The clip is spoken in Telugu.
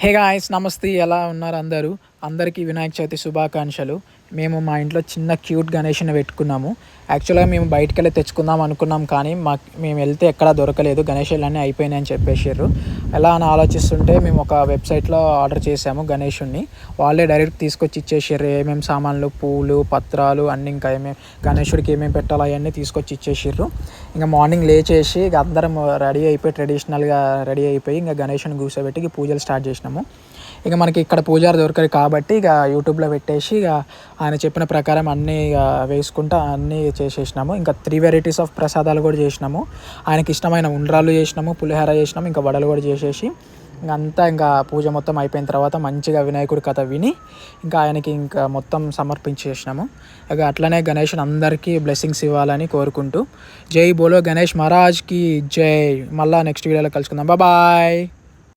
హే గాయ్స్ నమస్తే, ఎలా ఉన్నారు అందరూ? అందరికీ వినాయక చవితి శుభాకాంక్షలు. మేము మా ఇంట్లో చిన్న క్యూట్ గణేష్‌ని పెట్టుకున్నాము. యాక్చువల్‌గా మేము బయటికెళ్ళి తెచ్చుకుందాం అనుకున్నాం, కానీ మేము వెళ్తే ఎక్కడా దొరకలేదు. గణేషులన్నీ అయిపోయినాయి అని చెప్పేసిర్రు. ఎలా అని ఆలోచిస్తుంటే మేము ఒక వెబ్‌సైట్‌లో ఆర్డర్ చేసాము గణేషుడిని. వాళ్ళే డైరెక్ట్ తీసుకొచ్చి ఇచ్చేసిర్రు. ఏమేమి సామాన్లు, పూలు, పత్రాలు అన్నీ, ఇంకా గణేషుడికి ఏమేమి పెట్టాలో అవన్నీ తీసుకొచ్చి ఇచ్చేసిర్రు. ఇంక మార్నింగ్ లేచేసి ఇక అందరం రెడీ అయిపోయి, ట్రెడిషనల్‌గా రెడీ అయిపోయి ఇంక గణేషుని కూర్చోబెట్టి పూజలు స్టార్ట్ చేసినాము. ఇక మనకి ఇక్కడ పూజారి దొరకరు కాబట్టి ఇక యూట్యూబ్లో పెట్టేసి ఇక ఆయన చెప్పిన ప్రకారం అన్నీ ఇక వేసుకుంటూ అన్నీ చేసేసినాము. ఇంకా 3 వెరైటీస్ ఆఫ్ ప్రసాదాలు కూడా చేసినాము. ఆయనకి ఇష్టమైన ఉండ్రాళ్ళు చేసినాము, పులిహోర చేసినాము, ఇంకా వడలు కూడా చేసేసి ఇంకా పూజ మొత్తం అయిపోయిన తర్వాత మంచిగా వినాయకుడి కథ విని ఇంకా ఆయనకి ఇంకా మొత్తం సమర్పించేసినాము. ఇక అట్లనే గణేషుని అందరికీ బ్లెస్సింగ్స్ ఇవ్వాలని కోరుకుంటూ జై బోలో గణేష్ మహారాజ్కి జై. మళ్ళీ నెక్స్ట్ వీడియోలో కలుసుకుందాం. బాయ్.